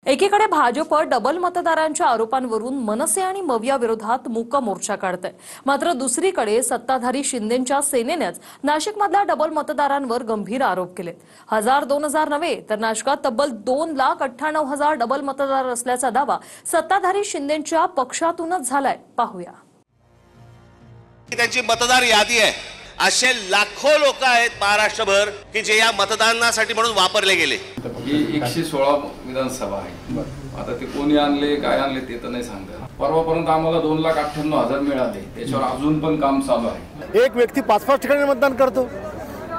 एकीकडे भाजप डबल मतदारांच्या आरोपांवरून मनसे आणि मविया विरोधात मूक मोर्चा काढतंय, मात्र दुसरीकडे सत्ताधारी शिंदेच्या सेनेनेच नाशिकमधल्या डबल मतदारांवर गंभीर आरोप केलेत। 1000-2000 नव्हे तर नाशिकात तब्बल 2,98,000 डबल मतदार असल्याचा दावा सत्ताधारी शिंदेच्या पक्षातूनच झालाय। पाहूया। त्यांची मतदार यादी आहे। असे लाखो लोक आहेत महाराष्ट्रभर की जे या मतदानासाठी म्हणून वापरले गेले। ही 116 विधानसभा आहे। आता ते कोणी आणले काय आणले ते तर नाही सांगता। परवापर्यंत आम्हाला 2,98,000 मिळाले, त्याच्यावर अजून पण काम चालू आहे। एक व्यक्ती 5-5 ठिकाणी मतदान करतो,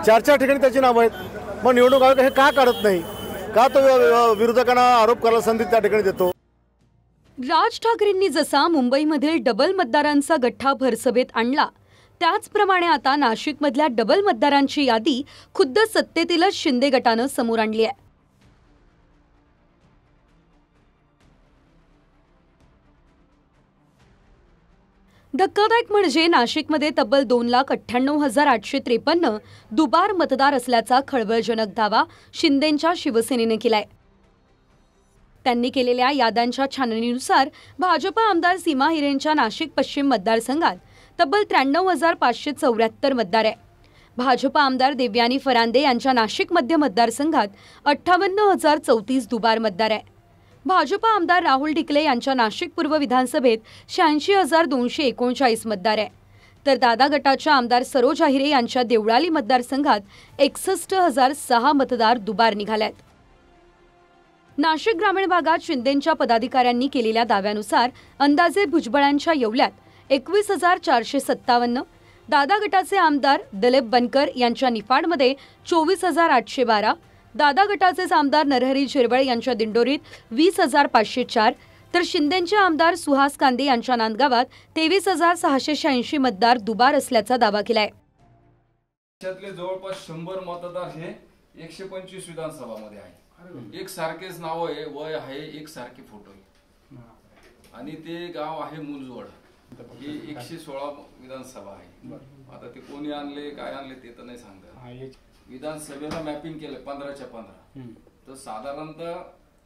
4-4 ठिकाणी त्याची नाव आहेत, मग निवडणूक आयोग हे का काढत नाही? का तो विरोधकांना आरोप करायला संधी त्या ठिकाणी देतो? राज ठाकरेंनी जसा मुंबईमधील डबल मतदारांचा गठ्ठा भरसभेत आणला, त्याचप्रमाणे आता नाशिकमधल्या डबल मतदारांची यादी खुद्द सत्तेतीलच शिंदे गटानं समोर आणली आहे। धक्कादायक म्हणजे नाशिकमध्ये तब्बल 2,98,853 दुबार मतदार असल्याचा खळबळजनक दावा शिंदेच्या शिवसेनेने केलाय। त्यांनी केलेल्या याद्यांच्या छाननीनुसार भाजप आमदार सीमा हिरेंच्या नाशिक पश्चिम मतदारसंघात तब्बल 93,574 मतदार आहे। भाजप आमदार देवयानी फरांदे यांच्या नाशिक मध्य मतदारसंघात 58,034 दुबार मतदार आहे। भाजप आमदार राहुल ढिकले यांच्या नाशिक पूर्व विधानसभेत 86,239 मतदार आहे, तर दादा गटाच्या आमदार सरोज आहिरे यांच्या देवळाली मतदारसंघात 61,006 मतदार दुबार निघालेत। नाशिक ग्रामीण भागात शिंदेच्या पदाधिकाऱ्यांनी केलेल्या दाव्यानुसार अंदाजे भुजबळांच्या येवल्यात 21,457, दादा गटाचे आमदार दिलीप बनकर यांच्या निफाडमध्ये 24,812, दादा गटाचे आमदार नरहरी झिरवळ यांच्या दिंडोरीत 20,504, तर शिंदेचे आमदार सुहास कांदे यांच्या नांदगावात 23,686 मतदार दुबार असल्याचा दावा केलाय। त्यातले जवळपास 100 मतदार हे 125 विधानसभामध्ये आहेत। एक सारखेच नाव आहे, वय आहे, एक सारखे फोटो आहे, आणि ते गाव आहे मुलजवळ। ही 116 विधानसभा आहे। आता ते कोणी आणले काय आणले ते तर नाही सांगता। विधानसभेला मॅपिंग केलं 15च्या 15, तर साधारणतः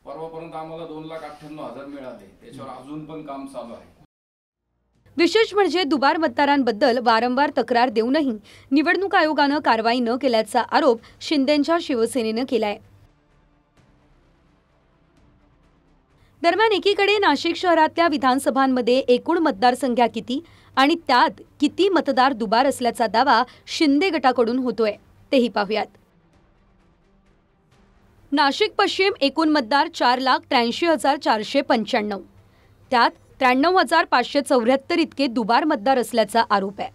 परवापर्यंत आम्हाला 2,98,000 मिळाले, त्याच्यावर अजून पण काम चालू आहे। विशेष म्हणजे दुबार मतदारांबद्दल वारंवार तक्रार देऊनही निवडणूक आयोगानं कारवाई न केल्याचा आरोप शिंदेच्या शिवसेनेनं केलाय। दरम्यान एकीकडे नाशिक शहरातल्या विधानसभांमध्ये एकूण मतदारसंख्या किती आणि त्यात किती मतदार दुबार असल्याचा दावा शिंदे गटाकडून होतोय, तेही पाहूयात। नाशिक पश्चिम एकूण मतदार 4,83,495, त्यात 93,574 इतके दुबार मतदार असल्याचा आरोप आहे।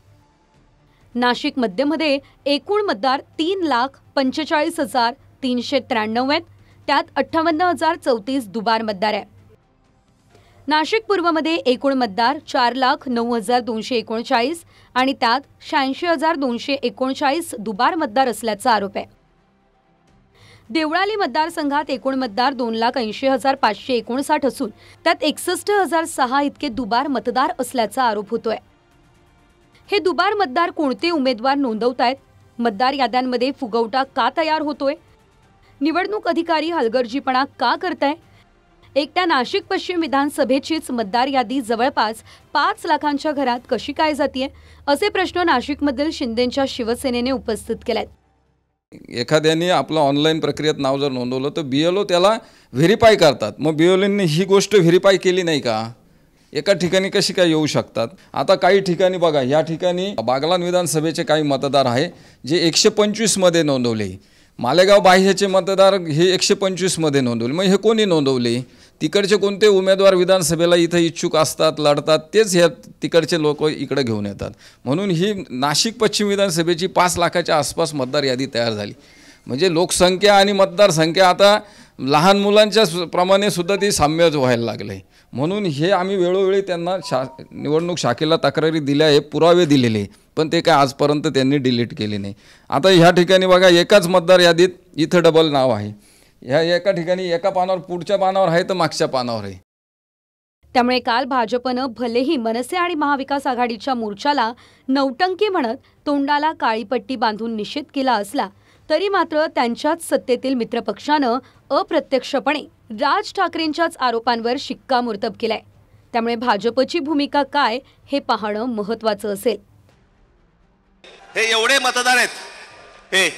नाशिक मध्यमध्ये एकूण मतदार 3,45,393 आहेत, त्यात 58,034 दुबार मतदार आहे। नाशिक पूर्वमध्ये एकूण मतदार 4,09,239 आणि त्यात 86,239 दुबार मतदार असल्याचा आरोप आहे। देवळाली मतदारसंघात एकूण मतदार 2,80,559 असून त्यात 61,006 इतके दुबार मतदार असल्याचा आरोप होतोय। हे दुबार मतदार कोणते उमेदवार नोंदवतायत? मतदार याद्यांमध्ये फुगवटा का तयार होतोय? निवडणूक अधिकारी हलगर्जीपणा का करताय? एकट्या नाशिक पश्चिम विधानसभेचीच मतदार यादी जवळपास 5 लाखांच्या घरात कशी काय जातीये, असे प्रश्न नाशिकमधील शिंदेच्या शिवसेनेने उपस्थित केलेत। एखाद्याने आपलं ऑनलाईन प्रक्रियेत नाव जर नोंदवलं तर बीएलओ त्याला व्हेरीफाय करतात। मग बीएलओने ही गोष्ट व्हेरीफाय केली नाही का? एका ठिकाणी कशी काय येऊ शकतात? आता काही ठिकाणी बघा, या ठिकाणी बागलाण विधानसभेचे काही मतदार आहे जे 125 मध्ये नोंदवले, मालेगाव बाह्यचे मतदार हे 125 मध्ये नोंदवले। मग हे कोणी नोंदवले? तिकडचे कोणते उमेदवार विधानसभेला इथं इच्छुक असतात, लढतात, तेच ह्या तिकडचे लोक इकडे घेऊन येतात। म्हणून ही नाशिक पश्चिम विधानसभेची 5 लाखाच्या आसपास मतदार यादी तयार झाली। म्हणजे लोकसंख्या आणि मतदारसंख्या आता लहान मुलांच्या प्रमाणे सुद्धा ती साम्य व्हायला लागले। म्हणून हे आम्ही वेळोवेळी त्यांना निवडणूक शाखेला तक्रारी दिल्या आहे, पुरावे दिलेले, पण ते काय आजपर्यंत त्यांनी डिलीट केले नाही। आता ह्या ठिकाणी बघा, एकाच मतदार यादीत इथं डबल नाव आहे, ह्या एका ठिकाणी एका पानावर पुढच्या पानावर आहे तर मागच्या पानावर आहे। त्यामुळे काल भाजपनं भलेही मनसे आणि महाविकास आघाडीच्या मोर्चाला नौटंकी म्हणत तोंडाला काळीपट्टी बांधून निषेध केला असला तरी मात्र त्यांच्याच सत्तेतील मित्रपक्षानं अप्रत्यक्षपणे राज ठाकरेंच्याच आरोपांवर शिक्कामोर्तब केलाय. त्यामुळे भाजपची भूमिका काय हे पाहणं महत्त्वाचं असेल. हे एवढे मतदार आहेत, हे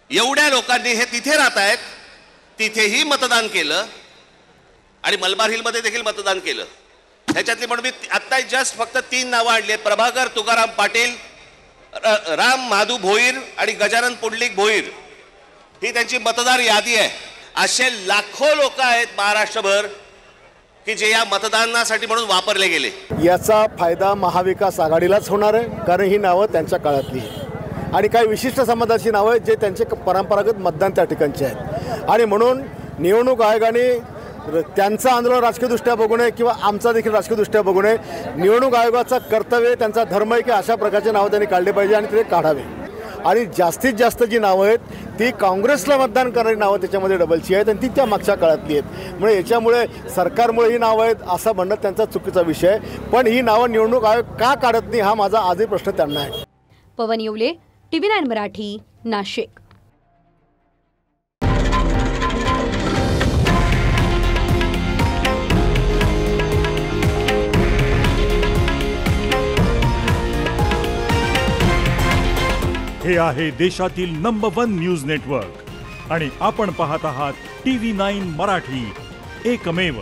एवढ्या लोकांनी हे तिथे राहत आहेत, तिथेही मतदान केलं आणि मलबार हिलमध्ये देखील मतदान केलं. ह्याच्यातली म्हणून मी आत्ता जस्ट फक्त 3 नावं आणली आहेत. प्रभाकर तुकाराम पाटील, राम माधू भोईर आणि गजानन पुंडलिक भोईर, ही त्यांची मतदार यादी आहे. असे लाखो लोक आहेत महाराष्ट्रभर की जे या मतदानासाठी म्हणून वापरले गेले. याचा फायदा महाविकास आघाडीलाच होणार आहे, कारण ही नावं त्यांच्या काळातली आहे आणि काही विशिष्ट समाजाची नावं आहेत जे त्यांचे परंपरागत मतदान त्या ठिकाणचे आहेत. आणि म्हणून निवडणूक आयोगाने त्यांचं आंदोलन राजकीयदृष्ट्या बघू नये किंवा आमचा देखील राजकीयदृष्ट्या बघू नये. निवडणूक आयोगाचा कर्तव्य, त्यांचा धर्म आहे की अशा प्रकारचे नावं त्यांनी काढले पाहिजे आणि ते काढावे. आणि जास्तीत जास्त जी नावं आहेत ती काँग्रेसला मतदान करणारी नावं त्याच्यामध्ये डबलची आहेत आणि ती त्या मागच्या काळातली आहेत. म्हणजे याच्यामुळे सरकारमुळे ही नावं आहेत असं म्हणणं त्यांचा चुकीचा विषय आहे. पण ही नावं निवडणूक आयोग का काढत नाही हा माझा आजही प्रश्न त्यांना आहे. पवन येवले, TV9 मराठी, नाशिक. हे आहे देशातील नंबर 1 न्यूज नेटवर्क आणि आपण पाहत आहात TV9 मराठी, एकमेव.